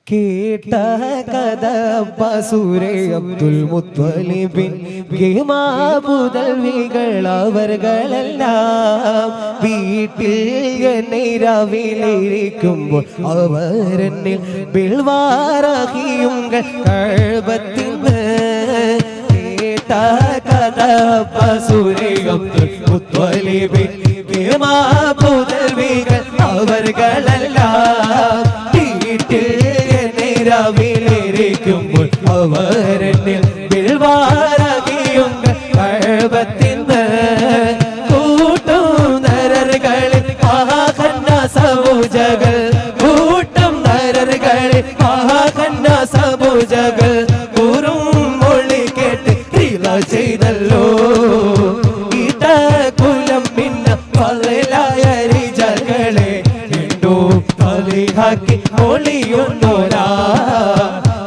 കേട്ട കഥ ബസൂരെ അബ്ദുൽ മുത്വലിബിൻ പുതൽവികൾ അവർകളെല്ലാം വീട്ടിൽ രാവിലിരിക്കുമ്പോൾ അവരെന്നിൽ ബിൽവാറഹിയുങ്കൾ കഅബത്തിന്ന് കേട്ട കഥ ബസൂരെ അബ്ദുൽ മുത്വലിബിൻ പുതൽവികൾ അവർകളെല്ലാം രാവിലിരിക്കുമ്പോൾ അവരെന്നിൽ ബിൽവാറഹിയുങ്കൾ കഅബത്തിന്ന് കൂട്ടും നരകളിൽ സബൂജകൾ കൂട്ടും നരകളിൽ സബൂജകൾ കൂറും മൊഴി കേട്ട് ചെയ്തല്ലോ ഇട കുലം പിന്നെ പലയായ ജകളെ വീണ്ടു ഫലിഹാക്കി ഒളിയുന്നോരാ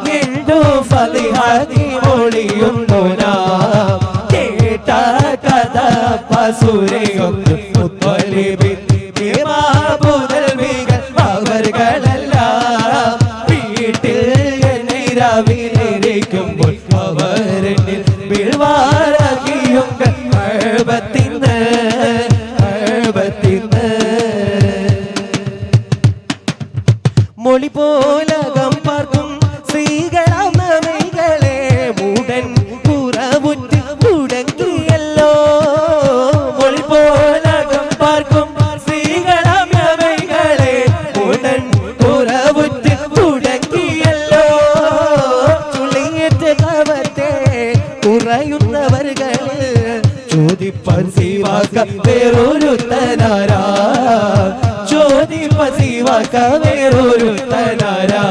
വീണ്ടു ഫലിഹാക്കി ഒളിയുന്നോരാ കേട്ട കഥ ബസൂരെ അബ്ദുൽ മുത്വലിബിൻ പുതൽവികൾ അവർകളെല്ലാം വീട്ടിൽ രാവിലിരിക്കുമ്പോൾ അവരെന്നിൽ ബിൽവാറഹിയുങ്കൾ കഅബത്തിന്ന് മൊഴി പോലകം പാർക്കും സ്ത്രീകളാം നവൈകളെ മൂടൻ പുറവുറ്റ് മുടങ്ങിയല്ലോ മൊഴി പോലകം പാർക്കും സ്ത്രീകളാം നവൈകളെ മൂടൻ പുറവുറ്റ് മുടങ്ങിയല്ലോ ചുളിയേറ്റ കവത്തെ കുറയുന്നവർകളിൽ ചോദിപ്പാൻ സീവാക്ക വേറൊരു തനാരാ ചോദിപ്പസിവാക്ക വേറൊരു തനാരാ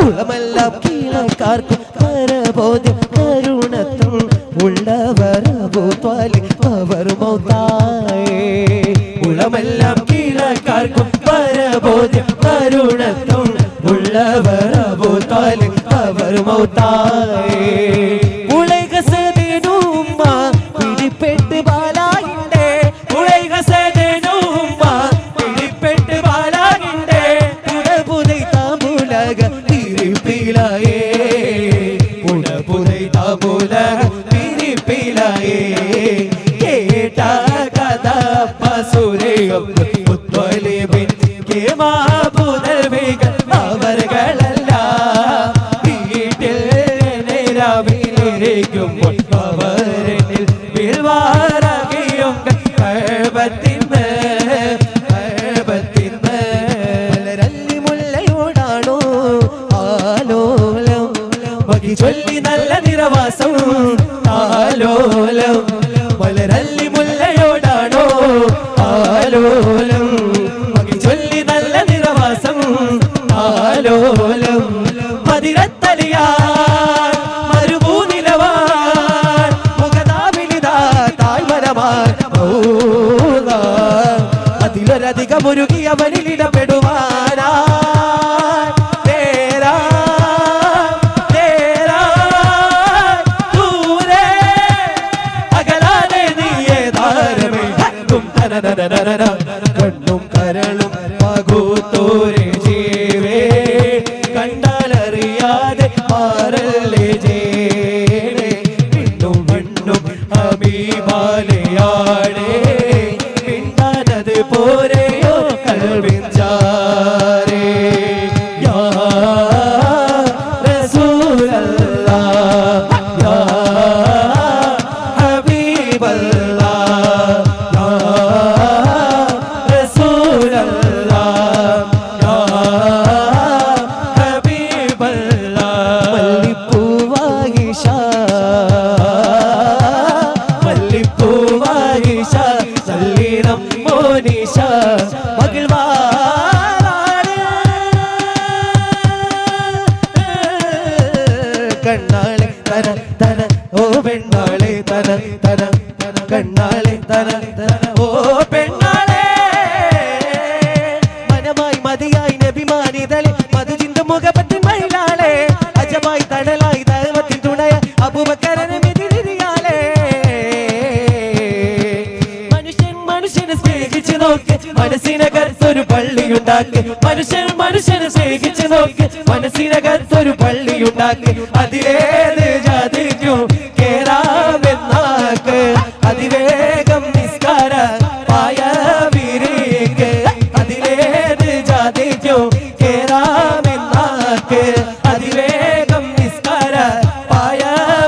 ഉളമെല്ലാം കീഴക്കാർക്കും പരബോധ്യം കരുണത്തും ഉള്ളവർ അബൂത്വാലിബ് അവർ മൗത്തായേ ഉളമെല്ലാം കീഴക്കാർക്കും പരബോധ്യം കരുണത്തും ഉള്ളവർ അബൂത്വാലിബ് അവർ മൗത്തായേ പിടിപ്പെട്ട് ബാലായിണ്ടേ പിടിപ്പെട്ട് ബാലായിണ്ടേ പുടപുതൈ താമ്പുലക തിരിപ്പിലായേ പുടപുതൈ താമ്പുലക തിരിപ്പിലായേ കേട്ട കഥ ബസൂരെ അബ്ദുൽ മുത്വലിബിൻ പുതൽവികൾ അവർകളെല്ലാം വീട്ടിൽ രാവിലിരിക്കുമ്പോൾ അവരെന്നിൽ ബിൽവാറഹിയുങ്കൾ കഅബത്തിന്ന് രല്ലി മുല്ലയോടാണോ ആലോലം വകി ചൊല്ലി നല്ല നിറവാസം ആലോലം മലരല്ലി മുല്ലയോടാണോ ആലോലം വകി ചൊല്ലി നല്ല നിറവാസം ആലോലം മതിരത്തലിയാ അതിലൊരധികം ഒരുങ്ങി അവനിലിടപെടുവാനാ ദൂരെ അകലാതെ നീയേ താരമേ കണ്ണും കരളും പകുത്തോരെ ജീവേ കണ്ടാലറിയാതെ മാറല്ലേ ജേനെ വീണ്ടും വീണ്ടും ഹബീബാലയാടേ പോരെയോ കൽവിഞ്ചാരേ യാ റസൂലല്ലാഹ് യാ ഹബീബല്ലാഹ് യാ റസൂലല്ലാഹ് യാ ഹബീബല്ലാഹ് മല്ലിപ്പൂവായിഷ മല്ലിപ്പൂവായിഷ സല്ലീനം മോനിഷ മകിൾവാറാണ് കണ്ണാളെ തന തന ഓ പെണ്ണാളെ തന തന കണ്ണാളെ തന തന ഓ പെണ്ണാളെ മനമായി മതിയായി നബിമാനിതലെ മധുചിന്ത മുഖപത്തിൻ മയിലാളെ അജമായി തടലായി ദൈവത്തിൻ തുണയ അബൂബക്കറിനെ മെതിരിയാളെ മനുഷ്യനെ സ്നേഹിച്ചു നോക്ക് മനസ്സിനകത്തൊരു പള്ളിയുണ്ടാക്കി മനുഷ്യനെ സ്നേഹിച്ചു നോക്ക് മനസ്സിനകത്തൊരു പള്ളിയുണ്ടാക്കി അതിലേത് ജാതിക്കും കേറാമെന്നാക്ക് അതിവേഗം നിസ്കാര പായ വിരിക്ക് അതിലേത് ജാതിക്കും കേറാമെന്നാക്ക് അതിവേഗം നിസ്കാര പായ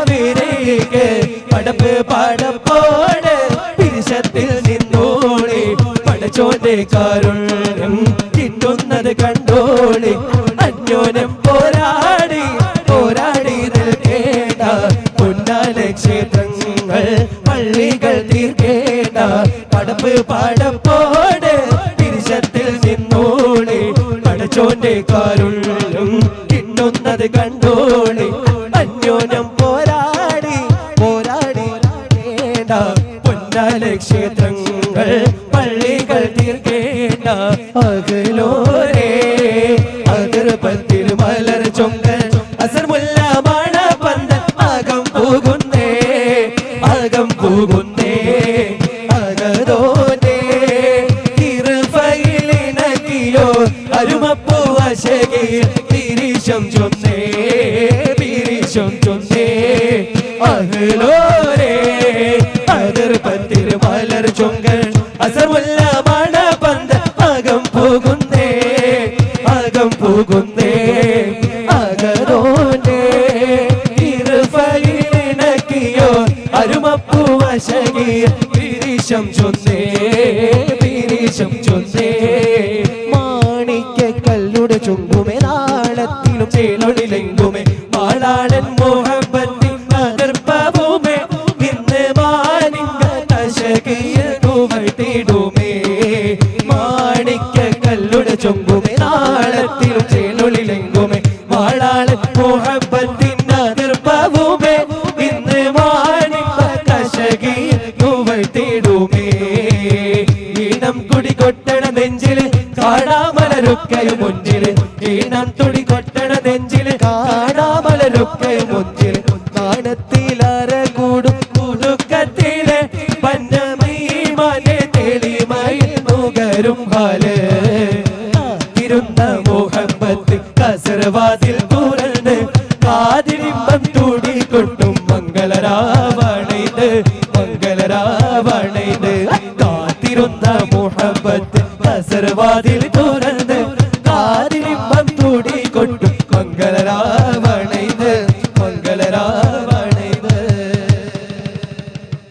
വിരിക്ക് പടപ്പ് പടപ്പോട് പിരിശത്തിൽ നിന്നോളി പടച്ചോന്റെ കാരുണ്യം കിട്ടുന്നത് കണ്ടോളി അന്യോന്യം പോരാടി പോരാടി നിൽക്കേണ്ട പൊന്നാല ക്ഷേത്രങ്ങൾ പള്ളികൾ തീർക്കേണ്ട പടപ്പ് പടപ്പോട് പിരിശത്തിൽ നിന്നോളി പടച്ചോന്റെ കാരുണ്യം കിട്ടുന്നത് കണ്ടോളി അന്യോന്യം പോരാടി പോരാടി നിൽക്കേണ്ട പൊന്നാല ക്ഷേത്രങ്ങൾ പള്ളികൾ തീർക്കേണ്ട അകലോരേ അഗർഭത്തിൽ മലർ ചൊങ്ക അസർ മുല്ല മണ പന്ത അകം പോകുന്നേ അകതോനേ തിരുഫയിലിനക്കിയോ അരുമപ്പൂ അശകിൽ പിരിശം ചൊന്നേ അകലോരേ അഗർഭത്തിൽ മലർ ചൊങ്ക അസർ മുല്ല മണ പന്ത അകം പോകുന്നേ അകതോനേ തിരുഫയിലിനക്കിയോ അരുമപ്പൂ അശകിൽ പിരിശം ചൊന്നേ മാണിക്ക കല്ലുടെ ചുങ്കുമേ നാളത്തിലും ചേലൊളിലെങ്കുമേ മാളാടൻ മോഹബത്തിൻ നഗർപ്പവുമേ ഇന്ന് മാനിങ്ക അശകിൽ കുവട്ടിടുമേ മാണിക്ക കല്ലുടെ ചുങ്കുമേ നാളത്തിലും ചേലൊളിലെങ്കുമേ മാളാടൻ മോഹബത്തിൻ നഗർപ്പവുമേ ഇന്ന് മാനിങ്ക അശകിൽ കുവട്ടിടുമേ ഈണം കുടി കൊട്ടണ നെഞ്ചില് കാണാമലരുക്കയും മുന്നില് ഈണം തുടി കൊട്ടണ നെഞ്ചില് കാണാമലരുക്കയും മുന്നില് നാണത്തിലറ കൂടും കുടുക്കത്തില് പന്നമീമാനെ തെളിമയിൽ നുകരും ഹാല് തിരുന്ന മോഹബത്ത് കസർവാതിൽ തുറന്ന് കാതിരിമ്പം തുടി കൊട്ടും മംഗളരാവണൈത് കാത്തിരുന്ന മോഹബത്ത് കസർവാതിൽ